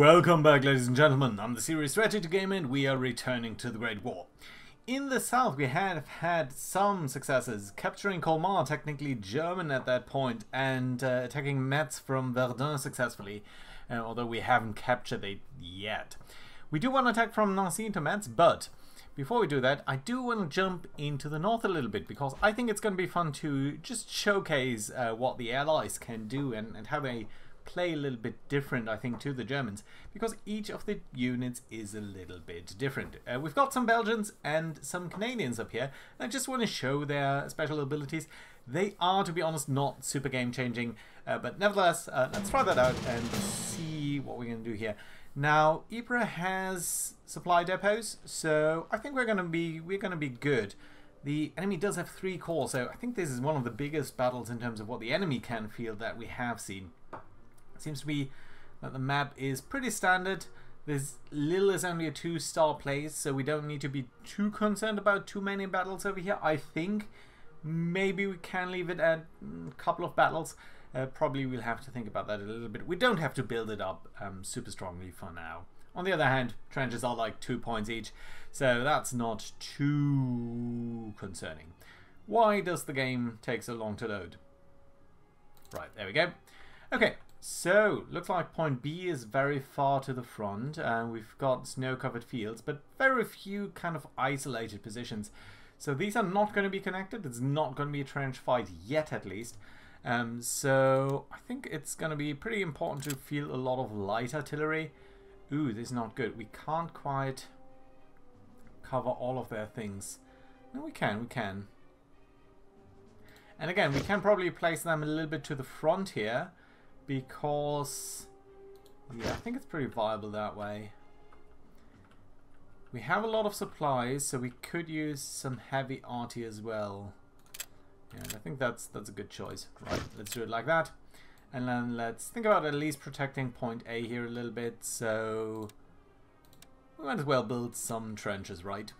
Welcome back, ladies and gentlemen. I'm the Serious Strategy Gamer and we are returning to the Great War. In the south we have had some successes, capturing Colmar, technically German at that point, and attacking Metz from Verdun successfully, although we haven't captured it yet. We do want to attack from Nancy to Metz, but before we do that, I do want to jump into the north a little bit, because I think it's going to be fun to just showcase what the Allies can do and how they play a little bit different, I think, to the Germans, because each of the units is a little bit different. We've got some Belgians and some Canadians up here, and I just want to show their special abilities. They are, to be honest, not super game-changing, but nevertheless, let's try that out and see what we're going to do here. Now, Ypres has supply depots, so I think we're going to be good. The enemy does have 3 corps, so I think this is one of the biggest battles in terms of what the enemy can field that we have seen. Seems to be that the map is pretty standard. This Lille is only a 2-star place, so we don't need to be too concerned about too many battles over here. I think maybe we can leave it at a couple of battles. Probably we'll have to think about that a little bit. We don't have to build it up super strongly for now. On the other hand, trenches are like 2 points each, so that's not too concerning. Why does the game take so long to load? Right, there we go. Okay. So, looks like point B is very far to the front, and we've got snow-covered fields, but very few kind of isolated positions. So these are not going to be connected. It's not going to be a trench fight yet, at least. So I think it's going to be pretty important to field a lot of light artillery. Ooh, this is not good. We can't quite cover all of their things. No, we can. And again, we can probably place them a little bit to the front here, because, yeah, I think it's pretty viable that way. We have a lot of supplies, so we could use some heavy arty as well. Yeah, I think that's a good choice. Right, let's do it like that. And then let's think about at least protecting point A here a little bit, so we might as well build some trenches, right?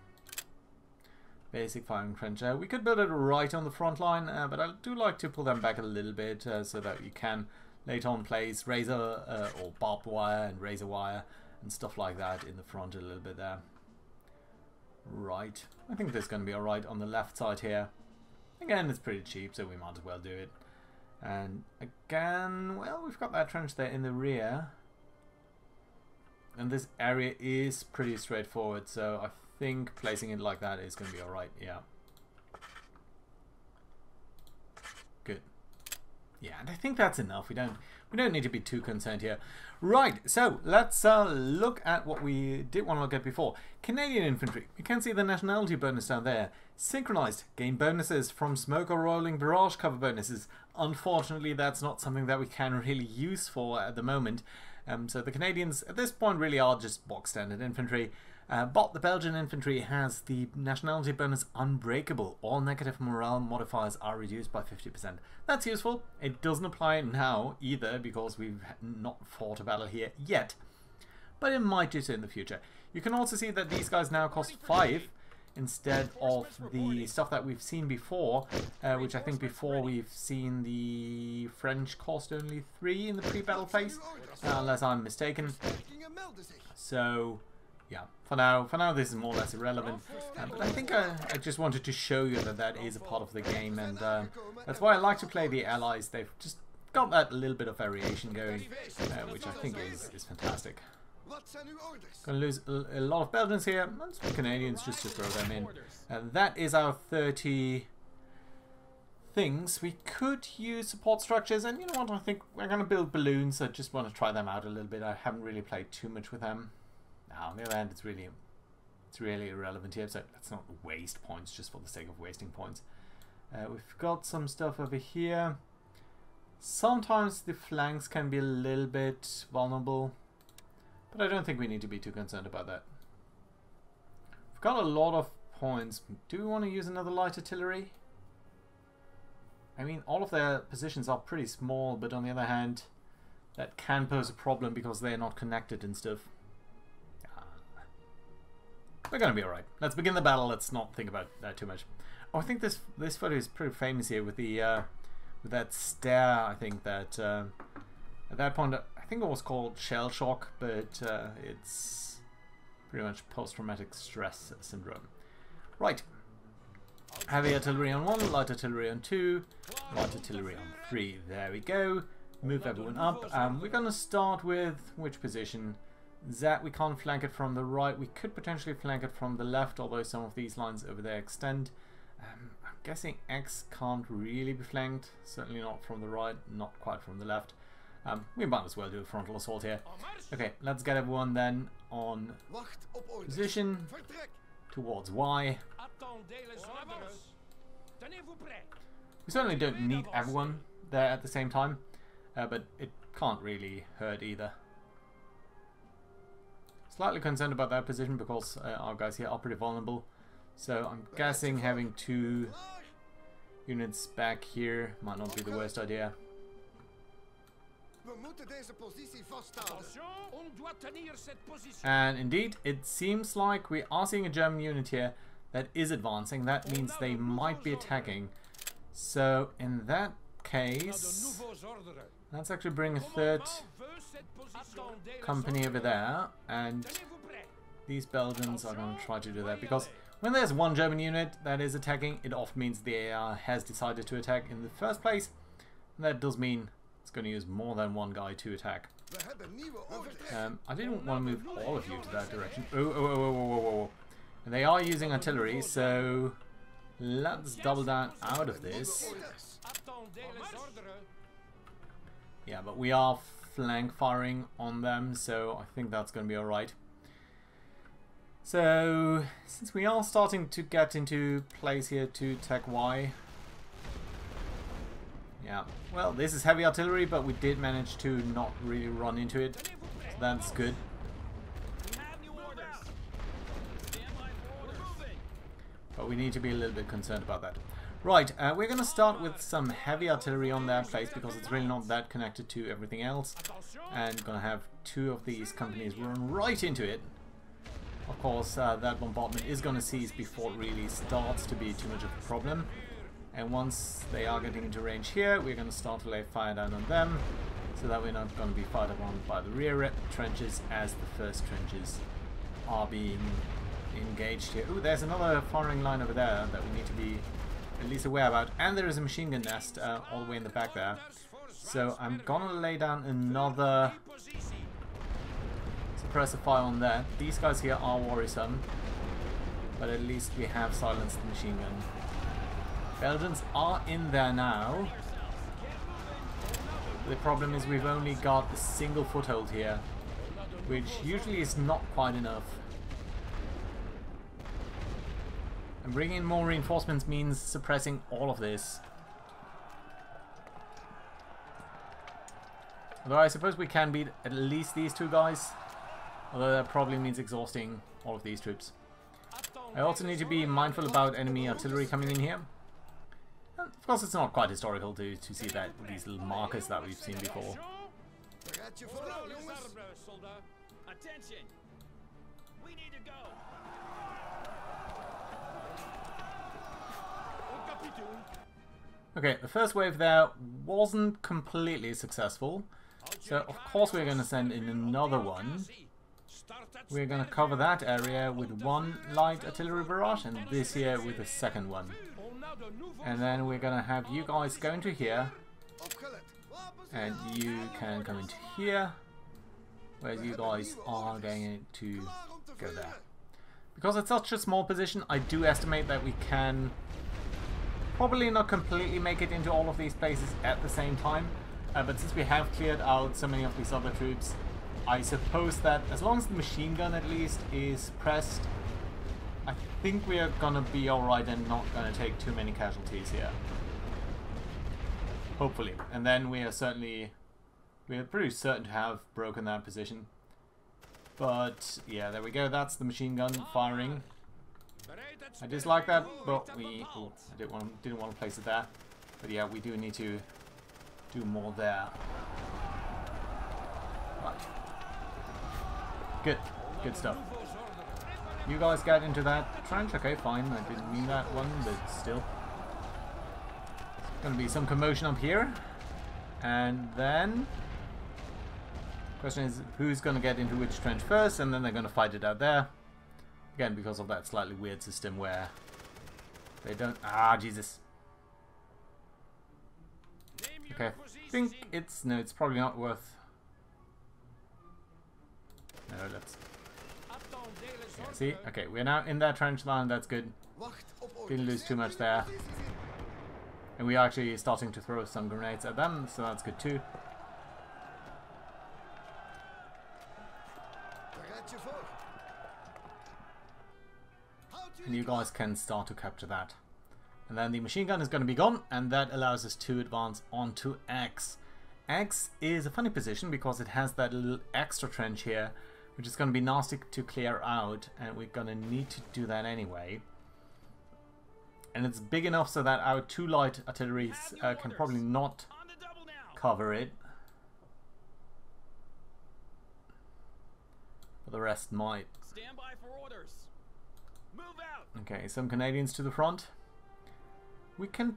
Basic firing trench. We could build it right on the front line, but I do like to pull them back a little bit so that you can later on place razor or barbed wire and razor wire and stuff like that in the front a little bit there. Right, I think this is going to be alright on the left side here. Again, it's pretty cheap, so we might as well do it. And again, well, we've got that trench there in the rear. And this area is pretty straightforward, so I think placing it like that is going to be alright, yeah. Good. Yeah, and I think that's enough. We don't need to be too concerned here. Right, so let's look at what we did want to look at before. Canadian infantry. You can see the nationality bonus down there. Synchronized. Gain bonuses from smoke or rolling barrage cover bonuses. Unfortunately, that's not something that we can really use for at the moment. So the Canadians at this point really are just box standard infantry. But the Belgian infantry has the nationality bonus unbreakable. All negative morale modifiers are reduced by 50%. That's useful. It doesn't apply now either, because we've not fought a battle here yet. But it might do so in the future. You can also see that these guys now cost 5 instead of the stuff that we've seen before, which I think before we've seen the French cost only 3 in the pre-battle phase, unless I'm mistaken. So yeah, for now this is more or less irrelevant, but I think I just wanted to show you that that is a part of the game, and that's why I like to play the Allies. They've just got that little bit of variation going, which I think is fantastic. Gonna lose a lot of Belgians here, and some Canadians just to throw them in. And that is our 30 things. We could use support structures, and you know what, I think we're gonna build balloons. I just want to try them out a little bit. I haven't really played too much with them. Now, on the other hand, it's really irrelevant here, so let's not waste points just for the sake of wasting points. We've got some stuff over here. Sometimes the flanks can be a little bit vulnerable, but I don't think we need to be too concerned about that. We've got a lot of points. Do we want to use another light artillery? I mean, all of their positions are pretty small, but on the other hand, that can pose a problem because they're not connected and stuff. We're gonna be alright. Let's begin the battle. Let's not think about that too much. Oh, I think this photo is pretty famous here with the with that stair. I think that at that point, I think it was called shell shock, but it's pretty much post-traumatic stress syndrome. Right. Heavy artillery on 1, light artillery on 2, light artillery on 3. There we go. Move everyone up. We're going to start with which position? Z, we can't flank it from the right. We could potentially flank it from the left, although some of these lines over there extend. I'm guessing X can't really be flanked. Certainly not from the right, not quite from the left. We might as well do a frontal assault here. Okay, let's get everyone then on position towards Y. We certainly don't need everyone there at the same time, but it can't really hurt either. Slightly concerned about that position because our guys here are pretty vulnerable. So I'm guessing having 2 units back here might not be the worst idea. And indeed, it seems like we are seeing a German unit here that is advancing. That means they might be attacking. So in that case, let's actually bring a 3rd company over there, and these Belgians are going to try to do that, because when there's one German unit that is attacking, it often means the AR has decided to attack in the first place, and that does mean it's going to use more than one guy to attack. I didn't want to move all of you to that direction. Oh. And they are using artillery, so let's double down out of this. Yeah, but we are flank firing on them, so I think that's going to be alright. So, since we are starting to get into place here to tech Y. Yeah, well, this is heavy artillery, but we did manage to not really run into it. So that's good. But we need to be a little bit concerned about that. Right, we're going to start with some heavy artillery on that place because it's really not that connected to everything else. And going to have 2 of these companies run right into it. Of course, that bombardment is going to cease before it really starts to be too much of a problem. And once they are getting into range here, we're going to start to lay fire down on them, so that we're not going to be fired upon by the rear trenches as the first trenches are being engaged here. Ooh, there's another firing line over there that we need to be at least aware about. And there is a machine gun nest all the way in the back there. So I'm going to lay down another suppressor fire on that. These guys here are worrisome, but at least we have silenced the machine gun. Belgians are in there now. The problem is we've only got a single foothold here, which usually is not quite enough. And bringing in more reinforcements means suppressing all of this. Although I suppose we can beat at least these 2 guys. Although that probably means exhausting all of these troops. I also need to be mindful about enemy artillery coming in here. And of course, it's not quite historical to see that these little markers that we've seen before. Attention! We need to go. Okay, the first wave there wasn't completely successful. So of course we're going to send in another one. We're going to cover that area with 1 light artillery barrage, and this here with a 2nd one. And then we're going to have you guys go into here, and you can come into here, whereas you guys are going to go there. Because it's such a small position, I do estimate that we can probably not completely make it into all of these places at the same time. But since we have cleared out so many of these other troops, I suppose that as long as the machine gun at least is pressed, I think we are gonna be alright and not gonna take too many casualties here. Hopefully. And then we are pretty certain to have broken that position. But yeah, there we go, that's the machine gun firing. I dislike that, but I didn't want to place it there. But yeah, we do need to do more there. Right. Good stuff. You guys get into that trench. Okay, fine. I didn't mean that one, but still. There's going to be some commotion up here. And then Question is who's going to get into which trench first, and then they're going to fight it out there. Again, because of that slightly weird system where they don't... Ah, Jesus. Okay, I think it's... No, it's probably not worth... No, let's... Yeah, see? Okay, we're now in that trench line, that's good. Didn't lose too much there. And we are actually starting to throw some grenades at them, so that's good too. And you guys can start to capture that. And then the machine gun is going to be gone, and that allows us to advance onto X. X is a funny position because it has that little extra trench here, which is going to be nasty to clear out, and we're going to need to do that anyway. And it's big enough so that our 2 light artilleries can probably not cover it. But the rest might. Stand by for orders. Move out. Okay, some Canadians to the front. We can...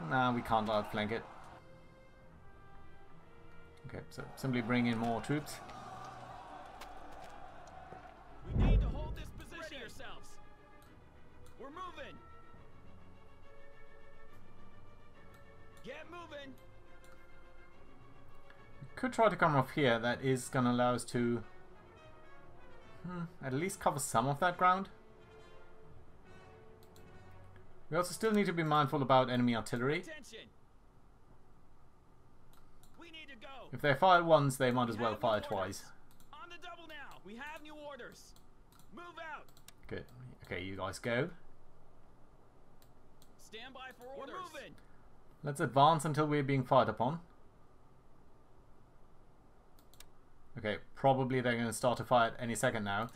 Nah, we can't outflank it. Okay, so simply bring in more troops. We need to hold this position yourselves. We're moving. Get moving. We could try to come off here. That is going to allow us to at least cover some of that ground. We also still need to be mindful about enemy artillery. Attention. We need to go. If they fire once, they might as well fire twice. On the double now. We have new orders. Move out. Good. Okay, you guys go. Stand by for orders. We're moving. Let's advance until we're being fired upon. Okay, probably they're going to start to fire any second now.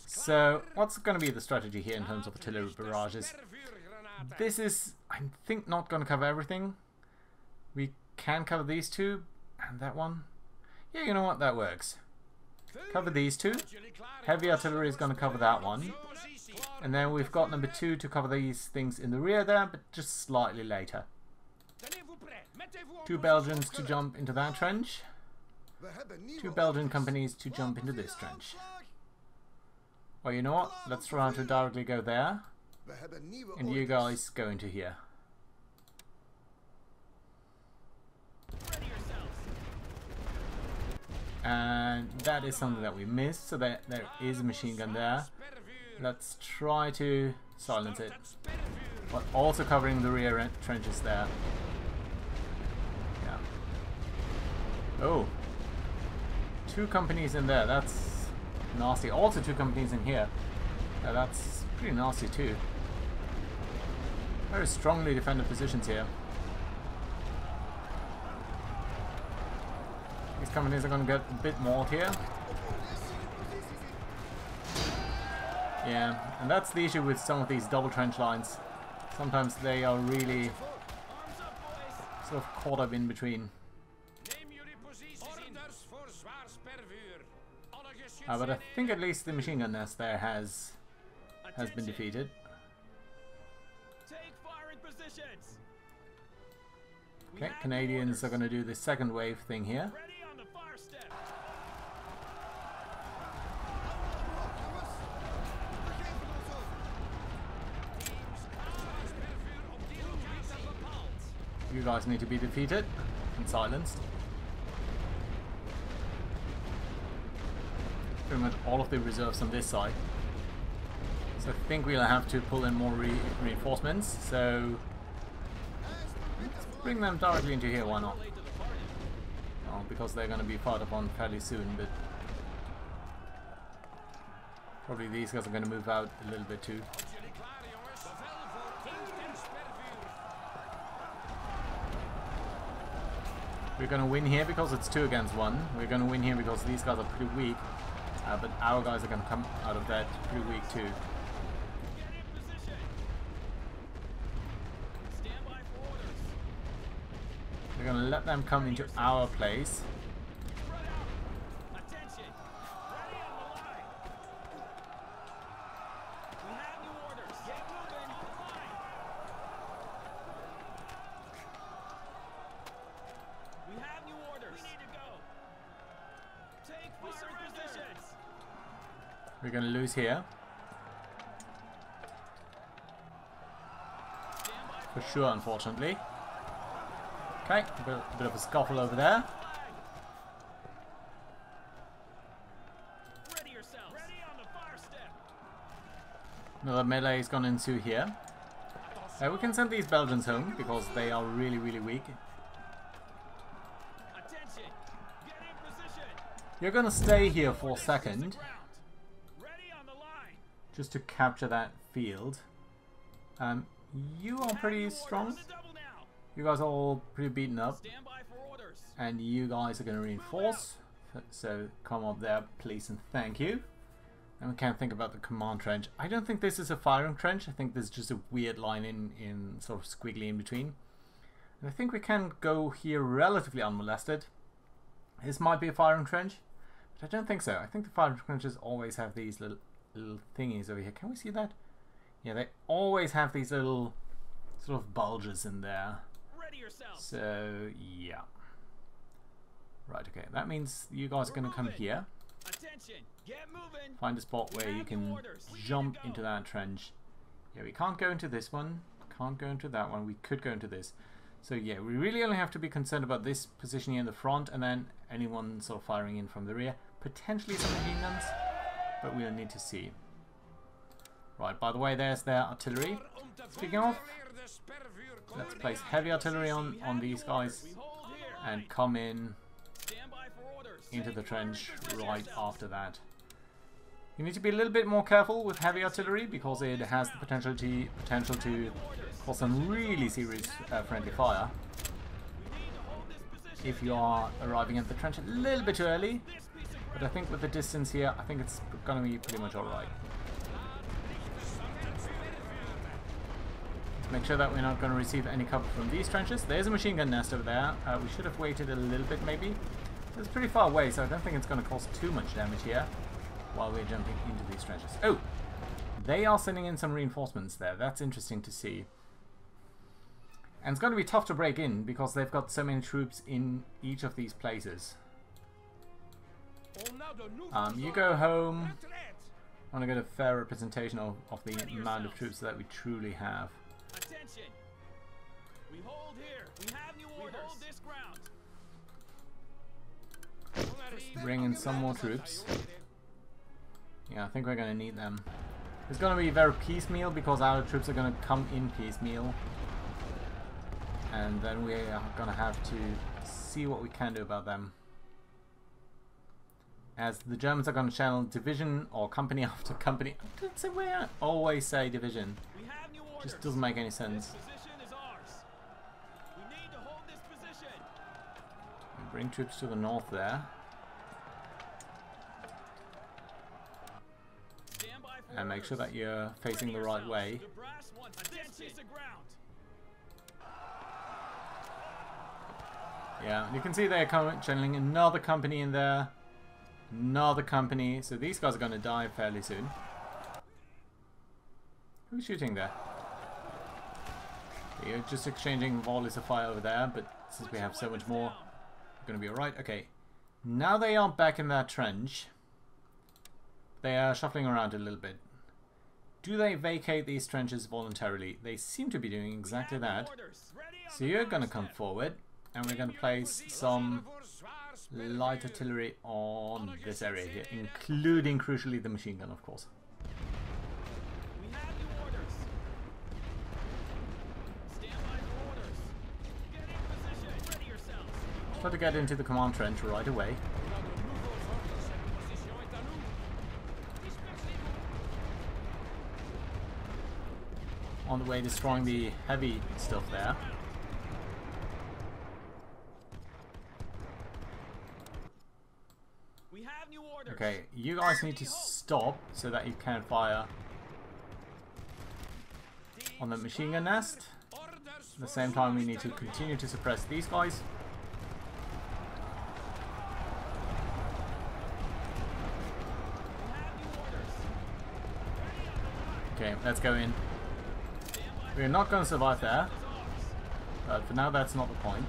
So, what's going to be the strategy here in terms of artillery barrages? This is, I think, not going to cover everything. We can cover these two, and that one. Yeah, you know what? That works. Cover these two. Heavy artillery is going to cover that one. And then we've got number 2 to cover these things in the rear there, but just slightly later. 2 Belgians to jump into that trench. 2 Belgian companies to jump into this trench. Well, you know what? Let's try to directly go there. And you guys go into here. And that is something that we missed, so there is a machine gun there. Let's try to silence it, but also covering the rear trenches there. Yeah. Oh, 2 companies in there. That's nasty. Also 2 companies in here. That's pretty nasty too. Very strongly defended positions here. These companies are going to get a bit mauled here. Yeah, and that's the issue with some of these double trench lines. Sometimes they are really sort of caught up in between. But I think at least the machine gun nest there has been defeated. Okay, Canadians are going to do the second wave thing here. You guys need to be defeated and silenced. Pretty much all of the reserves on this side. So I think we'll have to pull in more reinforcements. So let's bring them directly into here, why not? Oh, because they're going to be fired upon fairly soon, but probably these guys are going to move out a little bit too. We're going to win here because it's 2 against 1. We're going to win here because these guys are pretty weak. But our guys are going to come out of that pretty weak too. We're going to let them come into our place. We're going to lose here. For sure, unfortunately. Okay, a bit of a scuffle over there. Ready yourselves. Ready on the fire step. Another melee is going to ensue here. We can send these Belgians home because they are really, really weak. Attention. Get in position. You're going to stay here for a second, Ready on the line. just to capture that field. You are pretty strong. On the double now. You guys are all pretty beaten up. Stand by for orders. And you guys are going to reinforce. So come up there, please, and thank you. And we can't think about the command trench. I don't think this is a firing trench. I think this is just a weird line in sort of squiggly in between. And I think we can go here relatively unmolested. This might be a firing trench, but I don't think so. I think the firing trenches always have these little thingies over here. Can we see that? Yeah, they always have these little sort of bulges in there. Ready yourselves. So, yeah. Right, okay. That means you guys are going to come here. Attention. Get moving. Find a spot where you can jump into that trench. Yeah, we can't go into this one. Can't go into that one. We could go into this. So, yeah, we really only have to be concerned about this position here in the front and then anyone sort of firing in from the rear. Potentially some machine guns, but we'll need to see. Right, by the way, there's their artillery. Speaking of, let's place heavy artillery on these guys We hold here. and come in Stand by for orders. into the trench right after that. You need to be a little bit more careful with heavy artillery because it has the potential to cause some really serious friendly fire We need to hold this position. if you are arriving at the trench a little bit too early. But I think with the distance here, I think it's going to be pretty much alright. Make sure that we're not going to receive any cover from these trenches. There's a machine gun nest over there. We should have waited a little bit maybe. It's pretty far away, so I don't think it's going to cause too much damage here while we're jumping into these trenches. Oh! They are sending in some reinforcements there. That's interesting to see. And it's going to be tough to break in because they've got so many troops in each of these places. You go home. I want to get a fair representation of the amount of troops that we truly have. Attention. We hold here. We have new orders. We hold this ground. Bring in some more troops. Yeah, I think we're going to need them. It's going to be very piecemeal because our troops are going to come in piecemeal. And then we are going to have to see what we can do about them. As the Germans are going to channel division or company after company. I always say division. We have new orders. Just doesn't make any sense. This position is ours. We need to hold this position. Bring troops to the north there. Stand by for And make sure orders. that you're facing the right way. The brass wants this piece of ground. Yeah, you can see they're channeling another company in there. Another company. So these guys are going to die fairly soon. Who's shooting there? You're just exchanging volleys of fire over there, but since we have so much more, we're going to be alright. Okay, now they are back in that trench. They are shuffling around a little bit. Do they vacate these trenches voluntarily? They seem to be doing exactly that. So you're going to come forward, and we're going to place some light artillery on this area here, including, crucially, the machine gun, of course. We have new orders. Stand by for orders. Get in position. Ready yourselves. Try to get into the command trench right away. On the way destroying the heavy stuff there. We have new orders. Okay, you guys need to stop so that you can fire on the machine gun nest. At the same time, we need to continue to suppress these guys. Okay, let's go in. We're not going to survive there, but for now that's not the point.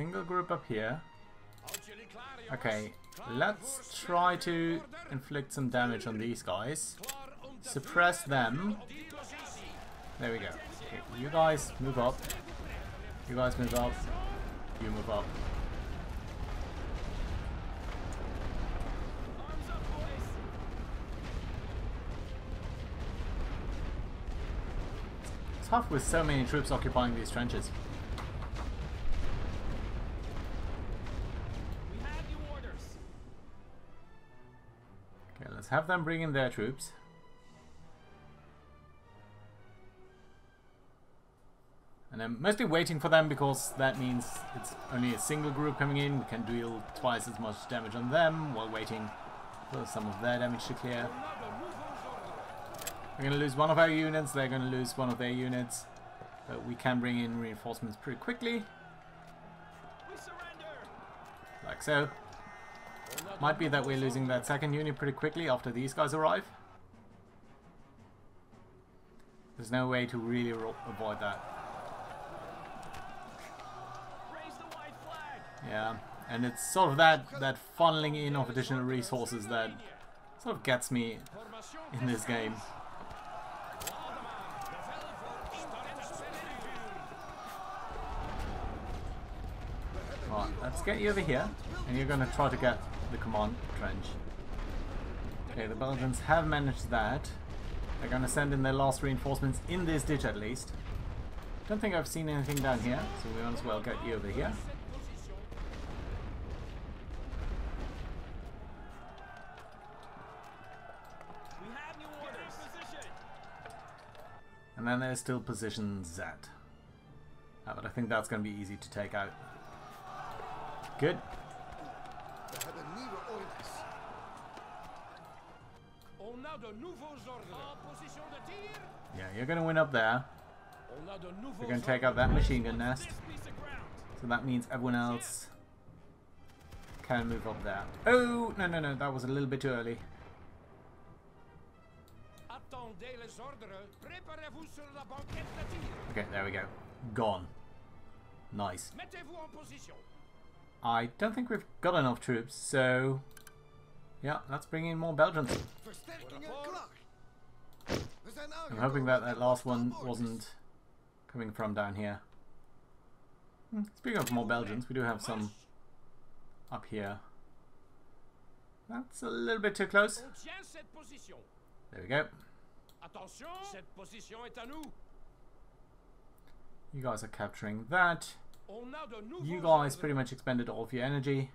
single group up here. Okay, let's try to inflict some damage on these guys. Suppress them. There we go. Okay, you guys move up. You guys move up. You move up. It's tough with so many troops occupying these trenches. Okay, let's have them bring in their troops. And I'm mostly waiting for them because that means it's only a single group coming in. We can deal twice as much damage on them while waiting for some of their damage to clear. We're going to lose one of our units, they're going to lose one of their units. But we can bring in reinforcements pretty quickly. Like so. Might be that we're losing that second unit pretty quickly after these guys arrive. There's no way to really avoid that. Yeah, and it's sort of that funneling in of additional resources that sort of gets me in this game. Right, let's get you over here, and you're going to try to get the command trench. Okay, the Belgians have managed that. They're going to send in their last reinforcements in this ditch at least. Don't think I've seen anything down here, so we might as well get you over here. And then there's still position Z. But I think that's going to be easy to take out. Good. Yeah, you're going to win up there. We're going to take out that machine gun nest. So that means everyone else can move up there. Oh, no, no, no, that was a little bit too early. Okay, there we go. Gone. Nice. I don't think we've got enough troops, so yeah, let's bring in more Belgians. I'm hoping that that last one wasn't coming from down here. Speaking of more Belgians, we do have some up here. That's a little bit too close. There we go. You guys are capturing that. You guys pretty much expended all of your energy.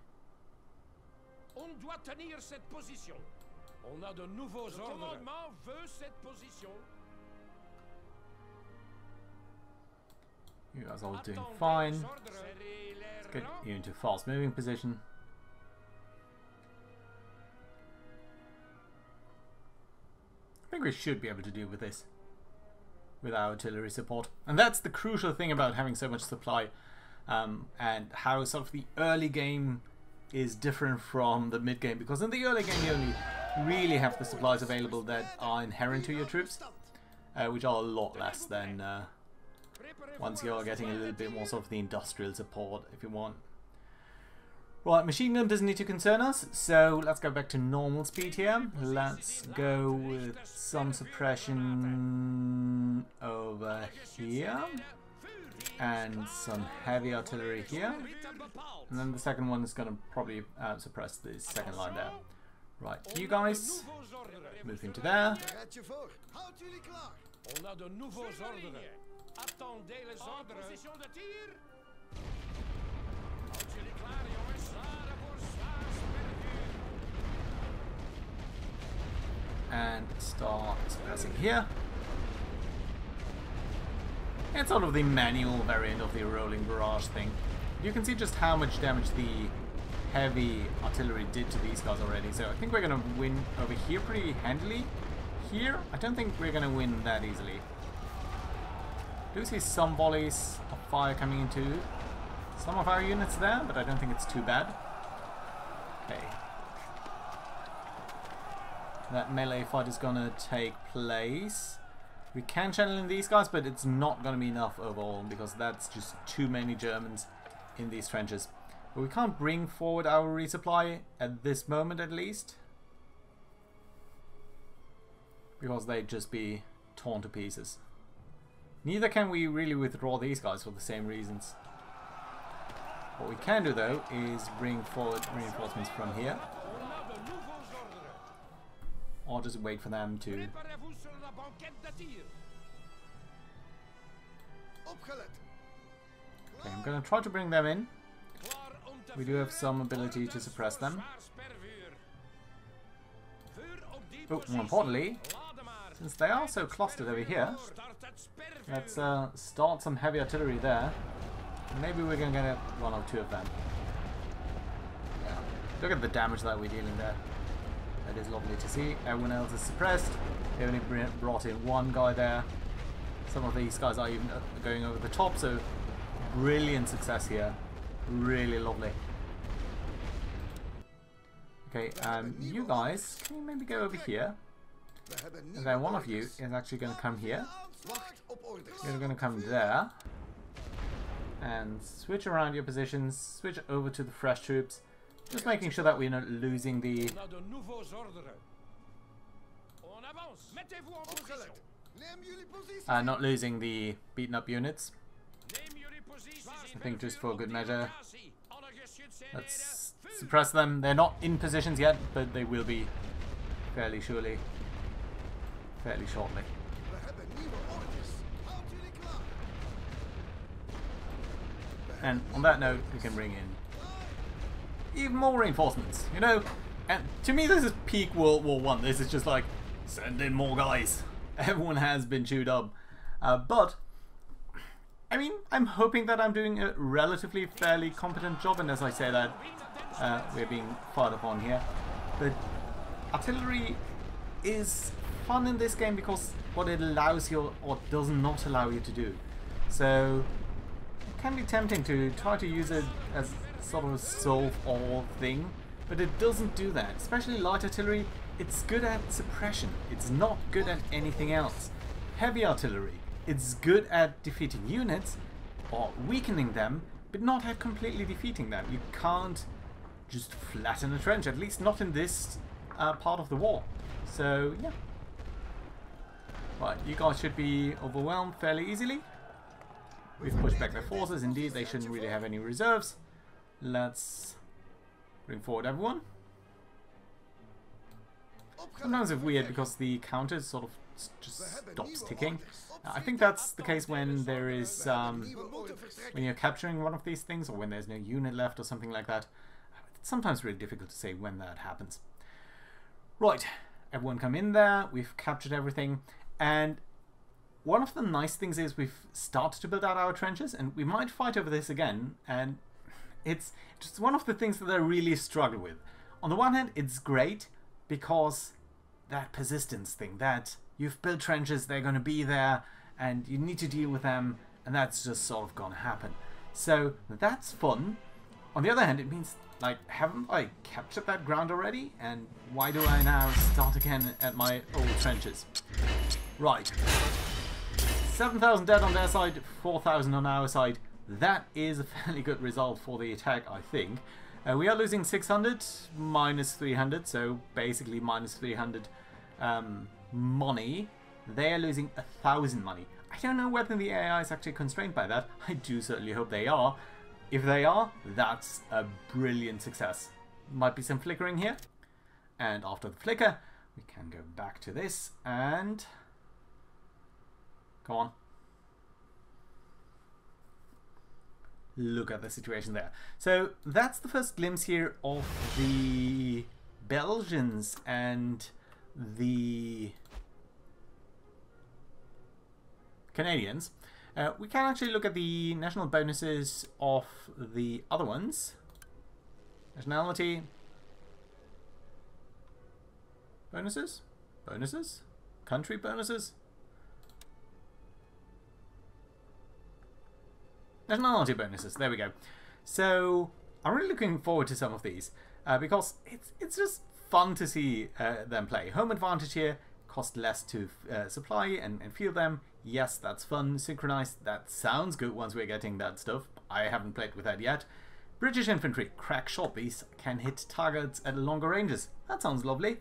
You guys are all doing fine. Let's get you into fast moving position. I think we should be able to deal with this with our artillery support. And that's the crucial thing about having so much supply, and how sort of the early game is different from the mid game, because in the early game you only really have the supplies available that are inherent to your troops, which are a lot less than once you're getting a little bit more sort of the industrial support, if you want. Right, machine gun doesn't need to concern us, so let's go back to normal speed here. Let's go with some suppression over here, and some heavy artillery here. And then the second one is going to probably suppress the second line there. Right, you guys move into there. And start suppressing here. It's sort of the manual variant of the rolling barrage thing. You can see just how much damage the heavy artillery did to these guys already. So I think we're going to win over here pretty handily. Here, I don't think we're going to win that easily. I do see some volleys of fire coming into some of our units there, but I don't think it's too bad. Okay. That melee fight is going to take place. We can channel in these guys, but it's not going to be enough overall, because that's just too many Germans in these trenches. But we can't bring forward our resupply at this moment, at least, because they'd just be torn to pieces. Neither can we really withdraw these guys for the same reasons. What we can do, though, is bring forward reinforcements from here, or just wait for them to... Okay, I'm going to try to bring them in. We do have some ability to suppress them. Oh, more importantly, since they are so clustered over here, let's start some heavy artillery there. Maybe we're going to get one or two of them. Yeah. Look at the damage that we're dealing there. That is lovely to see. Everyone else is suppressed. They only brought in one guy there. Some of these guys are even going over the top, so brilliant success here. Really lovely. Okay, you guys, can you maybe go over here? And then one of you is actually going to come here. You're going to come there. And switch around your positions, switch over to the fresh troops. Just making sure that we're not losing the... not losing the beaten up units. I think just for good measure. Let's suppress them. They're not in positions yet, but they will be fairly shortly. And on that note, we can bring in even more reinforcements, you know? And to me, this is peak World War I. This is just like, send in more guys. Everyone has been chewed up. But, I mean, I'm hoping that I'm doing a relatively fairly competent job, and as I say that, we're being fired upon here. But artillery is fun in this game because what it allows you or does not allow you to do. So it can be tempting to try to use it as sort of a solve-all thing, but it doesn't do that. Especially light artillery, it's good at suppression. It's not good at anything else. Heavy artillery, it's good at defeating units or weakening them, but not at completely defeating them. You can't just flatten a trench, at least not in this part of the war. So, yeah. Right, you guys should be overwhelmed fairly easily. We've pushed back their forces. Indeed, they shouldn't really have any reserves. Let's bring forward everyone. Sometimes it's weird because the counter sort of just stops ticking. I think that's the case when there is when you're capturing one of these things, or when there's no unit left or something like that. It's sometimes really difficult to say when that happens. Right, everyone come in there. We've captured everything, and one of the nice things is we've started to build out our trenches, and we might fight over this again, and it's just one of the things that I really struggle with. On the one hand, it's great because that persistence thing, that you've built trenches, they're going to be there, and you need to deal with them, and that's just sort of going to happen. So that's fun. On the other hand, it means, like, haven't I captured that ground already? And why do I now start again at my old trenches? Right. 7,000 dead on their side, 4,000 on our side. That is a fairly good result for the attack, I think. We are losing 600, minus 300, so basically minus 300 money. They are losing 1,000 money. I don't know whether the AI is actually constrained by that. I do certainly hope they are. If they are, that's a brilliant success. Might be some flickering here. And after the flicker, we can go back to this and... Come on. Look at the situation there. So that's the first glimpse here of the Belgians and the Canadians. We can actually look at the national bonuses of the other ones. Nationality. Bonuses? Bonuses? Country bonuses? Nationality bonuses, there we go. So I'm really looking forward to some of these because it's just fun to see them play. Home advantage here, cost less to supply and field them. Yes, that's fun. Synchronized, that sounds good once we're getting that stuff. I haven't played with that yet. British infantry, crack short beasts, can hit targets at longer ranges. That sounds lovely.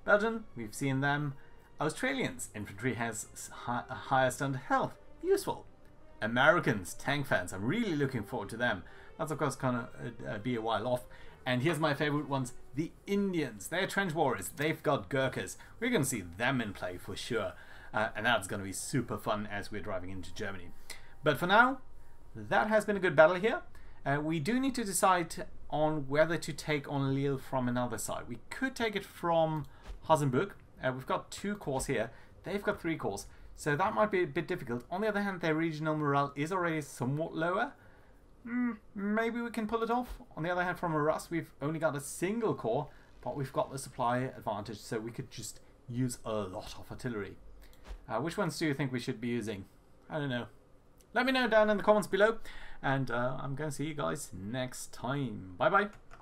Belgian, we've seen them. Australians, infantry has higher standard health. Useful. Americans, tank fans, I'm really looking forward to them. That's of course going to be a while off. And here's my favorite ones, the Indians. They're trench warriors. They've got Gurkhas. We're going to see them in play for sure. And that's going to be super fun as we're driving into Germany. But for now, that has been a good battle here. We do need to decide on whether to take on Lille from another side. We could take it from Hasenburg. We've got 2 corps here. They've got 3 corps. So that might be a bit difficult. On the other hand, their regional morale is already somewhat lower. Maybe we can pull it off. On the other hand, from Arras, we've only got a single corps, but we've got the supply advantage, so we could just use a lot of artillery. Which ones do you think we should be using? I don't know. Let me know down in the comments below, and I'm going to see you guys next time. Bye bye.